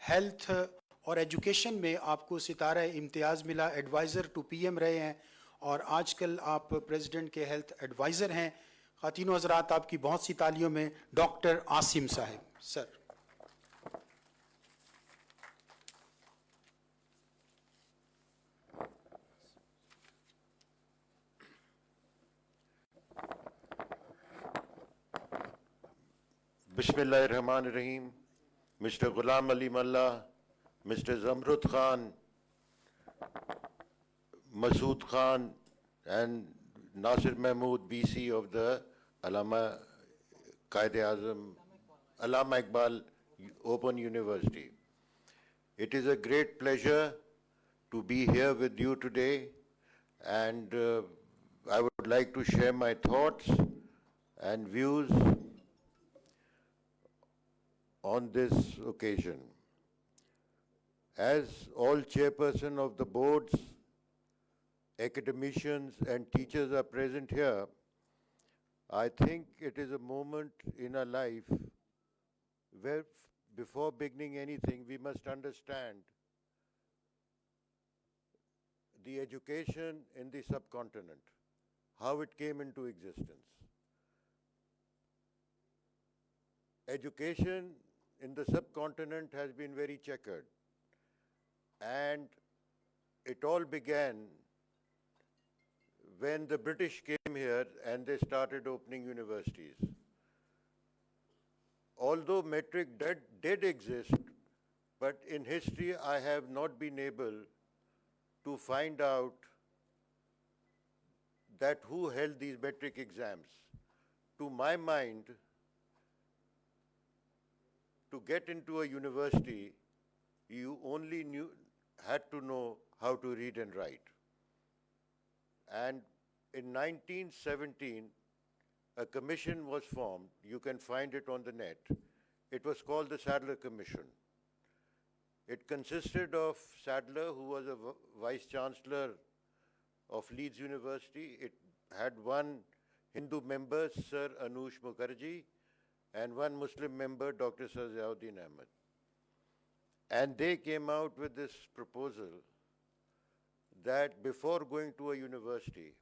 Health और education में आपको सितारा इम्तियाज़ मिला, एडवाइज़र टू पीएम रहे हैं और आजकल आप प्रेसिडेंट के हेल्थ एडवाइज़र हैं। ख़ातीनो हज़रात, आपकी बहुत सी तालियों में डॉक्टर आसिम साहब। Sir. Bismillahirrahmanirrahim. Mr. Ghulam Ali Mullah, Mr. Zamrud Khan, Masood Khan, and Nasir Mahmood, BC of the Allama Qaid-e-Azam, Allama Iqbal Open University. It is a great pleasure to be here with you today, and I would like to share my thoughts and views on this occasion. As all chairpersons of the boards, academicians and teachers are present here, I think it is a moment in our life where before beginning anything, we must understand the education in the subcontinent, how it came into existence. Education in the subcontinent has been very checkered, and it all began when the British came here and they started opening universities. Although metric did exist, but in history I have not been able to find out that who held these metric exams. To my mind, to get into a university, you only had to know how to read and write. And in 1917, a commission was formed. You can find it on the net. It was called the Sadler Commission. It consisted of Sadler, who was a vice chancellor of Leeds University. It had one Hindu member, Sir Anush Mukherjee, and one Muslim member, Dr. Sir Ziauddin Ahmed. And they came out with this proposal that before going to a university,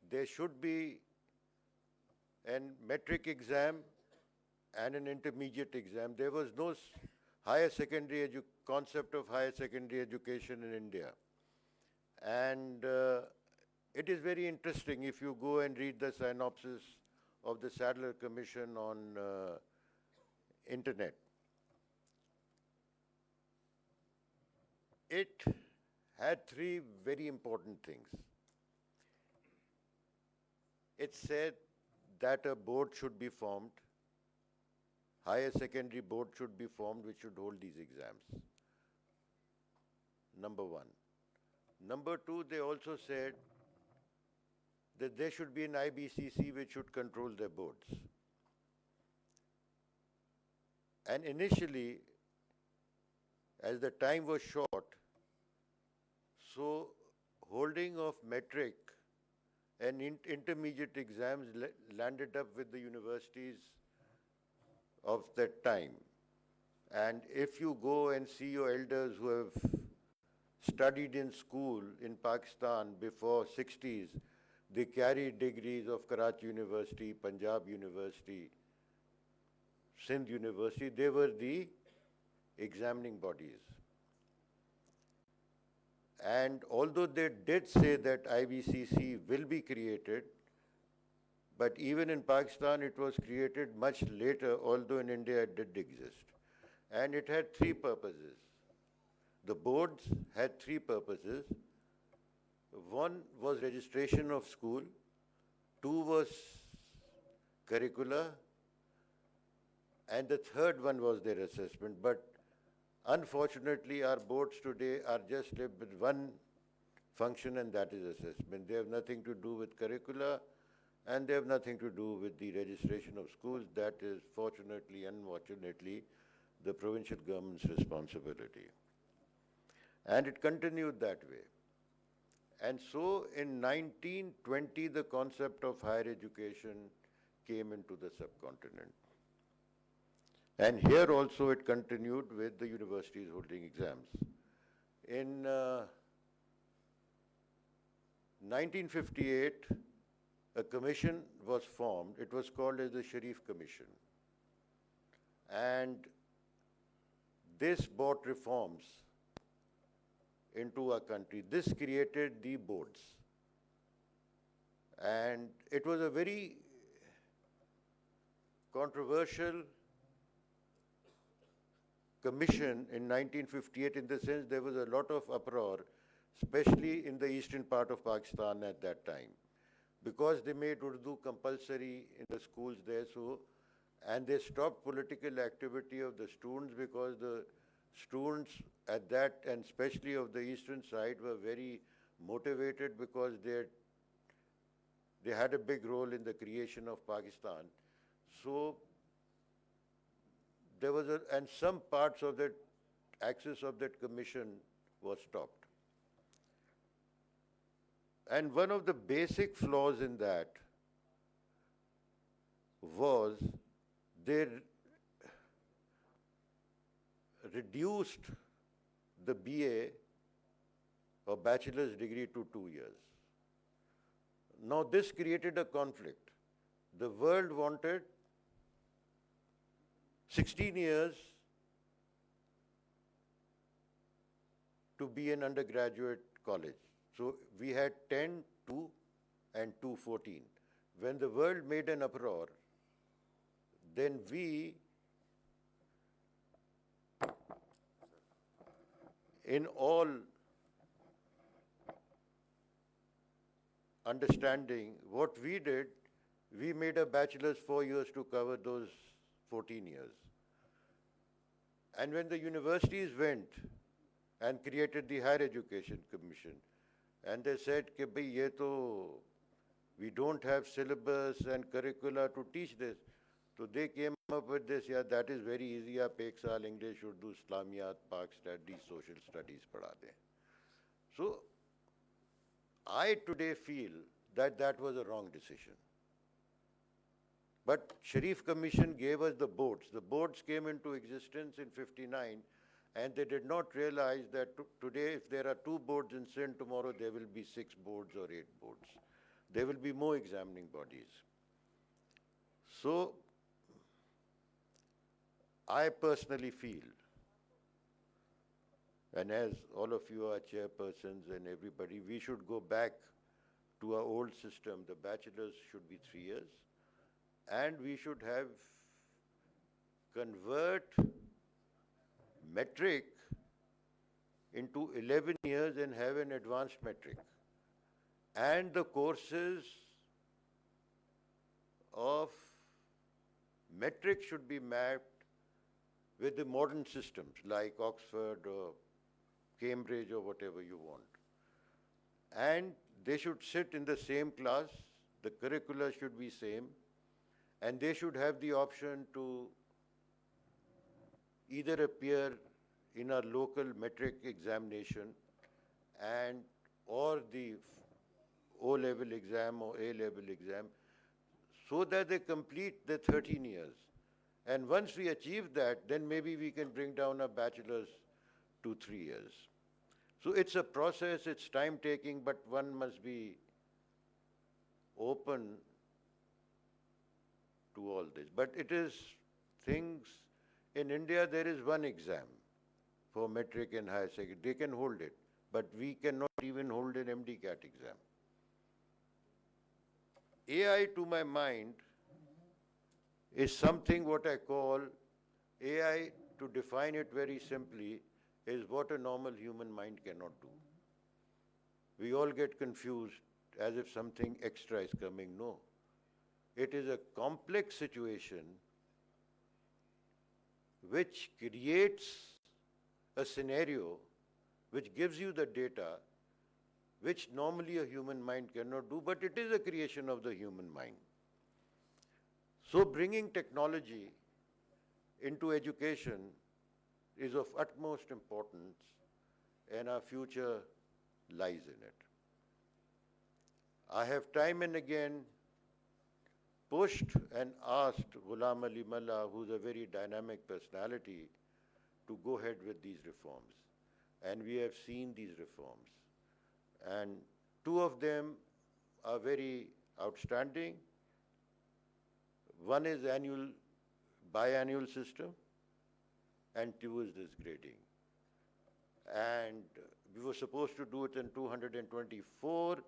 there should be a metric exam and an intermediate exam. There was no higher secondary concept of higher secondary education in India. And it is very interesting if you go and read the synopsis of the Sadler Commission on internet. It had three very important things. It said that a board should be formed, higher secondary board should be formed which should hold these exams. Number one. Number two, they also said that there should be an IBCC which should control their boards. And initially, as the time was short, so holding of metric and intermediate exams landed up with the universities of that time. And if you go and see your elders who have studied in school in Pakistan before 60s, they carry degrees of Karachi University, Punjab University, Sindh University. They were the examining bodies. And although they did say that IBCC will be created, but even in Pakistan it was created much later, although in India it did exist. And it had three purposes. The boards had three purposes. One was registration of school, two was curricula, and the third one was their assessment. But unfortunately, our boards today are just left with one function, and that is assessment. They have nothing to do with curricula, and they have nothing to do with the registration of schools. That is, fortunately, unfortunately, the provincial government's responsibility. And it continued that way. And so in 1920, the concept of higher education came into the subcontinent. And here also it continued with the universities holding exams. In 1958, a commission was formed. It was called as the Sharif Commission. And this brought reforms into our country. This created the boards. And it was a very controversial commission in 1958 in the sense there was a lot of uproar, especially in the eastern part of Pakistan at that time, because they made Urdu compulsory in the schools there, and they stopped political activity of the students because the students at that, and especially of the eastern side, were very motivated because they had a big role in the creation of Pakistan. So there was and some parts of that access of that commission was stopped. And one of the basic flaws in that was they reduced the BA or bachelor's degree to 2 years. Now this created a conflict. The world wanted 16 years to be an undergraduate college. So we had 10, 2, and 2, 14. When the world made an uproar, then we, in all understanding, what we did, we made a bachelor's 4 years to cover those 14 years. And when the universities went and created the Higher Education Commission, and they said, कि भाई ये तो, we don't have syllabus and curricula to teach this. So they came up with this, yeah, that is very easy, आप एक साल English, Urdu, Islamiyat, Pak studies, social studies पढ़ा दें. So I today feel that that was a wrong decision. But Sharif Commission gave us the boards. The boards came into existence in 59, and they did not realize that today, if there are 2 boards in Sindh, tomorrow there will be 6 boards or 8 boards. There will be more examining bodies. So I personally feel, and as all of you are chairpersons and everybody, we should go back to our old system. The bachelor's should be 3 years. And we should have convert metric into 11 years and have an advanced metric. And the courses of metric should be mapped with the modern systems like Oxford or Cambridge or whatever you want. And they should sit in the same class, the curricula should be same, and they should have the option to either appear in our local metric examination and or the O-level exam or A-level exam, so that they complete the 13 years. And once we achieve that, then maybe we can bring down our bachelor's to 3 years. So it's a process, it's time-taking, but one must be open to all this. But it is things, in India there is one exam for metric and higher secondary. They can hold it, but we cannot even hold an MD-CAT exam. AI, to my mind, is something what I call AI, to define it very simply, is what a normal human mind cannot do. We all get confused as if something extra is coming. No. It is a complex situation which creates a scenario which gives you the data which normally a human mind cannot do, but it is a creation of the human mind. So bringing technology into education is of utmost importance, and our future lies in it. I have time and again pushed and asked Ghulam Ali Mullah, who's a very dynamic personality, to go ahead with these reforms. And we have seen these reforms. And two of them are very outstanding. One is biannual system, and two is this grading. And we were supposed to do it in 224,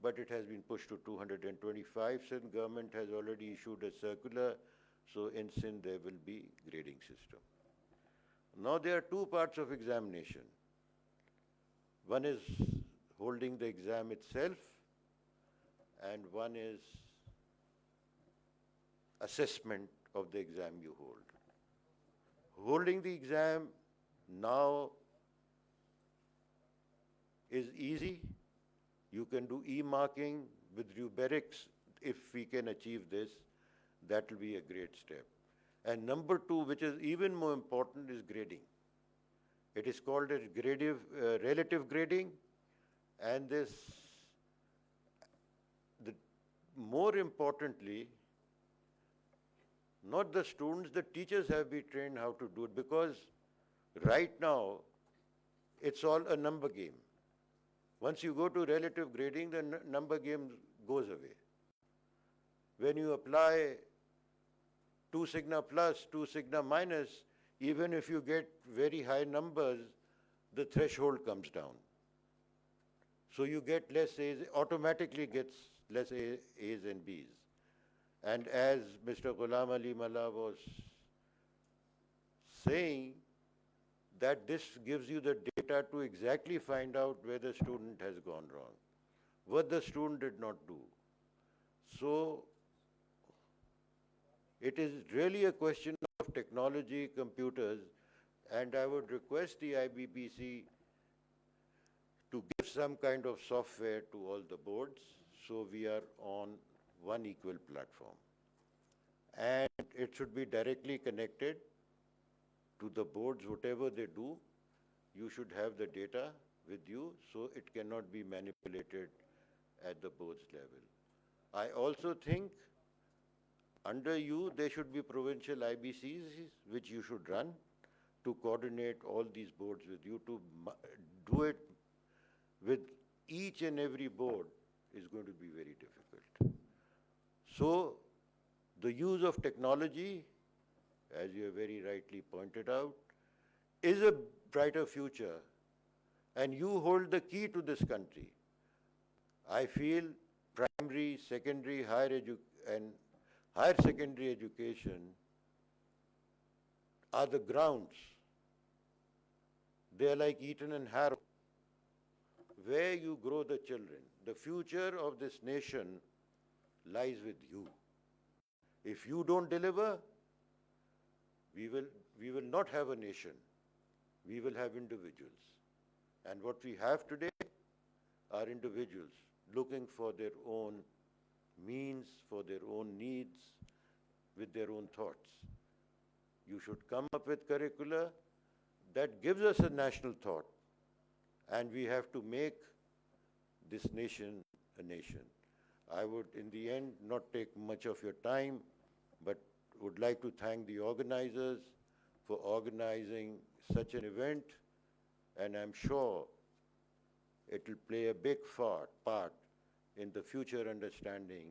but it has been pushed to 225 since government has already issued a circular. So in Sindh there will be grading system. Now there are two parts of examination. One is holding the exam itself, and one is assessment of the exam you hold. Holding the exam now is easy. You can do e-marking with rubrics. If we can achieve this, that will be a great step. And number two, which is even more important, is grading. It is called a relative grading, and more importantly, not the students, the teachers have been trained how to do it, because right now it's all a number game. Once you go to relative grading, the number game goes away. When you apply 2 sigma plus, 2 sigma minus, even if you get very high numbers, the threshold comes down. So you get less A's, automatically gets less A's and B's. And as Mr. Ghulam Ali Mullah was saying, that this gives you the data to exactly find out where the student has gone wrong, what the student did not do. So it is really a question of technology, computers, and I would request the IBPC to give some kind of software to all the boards so we are on one equal platform. And it should be directly connected to the boards. Whatever they do, you should have the data with you, so it cannot be manipulated at the boards level. I also think under you, there should be provincial IBCs, which you should run to coordinate all these boards with you. To do it with each and every board is going to be very difficult. So the use of technology, as you have very rightly pointed out, is a brighter future, and you hold the key to this country. I feel primary, secondary, higher secondary education are the grounds. They are like Eton and Harrow, where you grow the children. The future of this nation lies with you. If you don't deliver, we will not have a nation. We will have individuals. And what we have today are individuals looking for their own means, for their own needs, with their own thoughts. You should come up with curricula that gives us a national thought, and we have to make this nation a nation. I would, in the end, not take much of your time, but would like to thank the organizers for organizing such an event, and I'm sure it will play a big part in the future understanding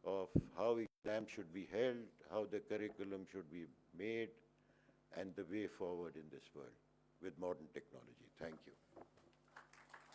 of how exams should be held, how the curriculum should be made, and the way forward in this world with modern technology. Thank you.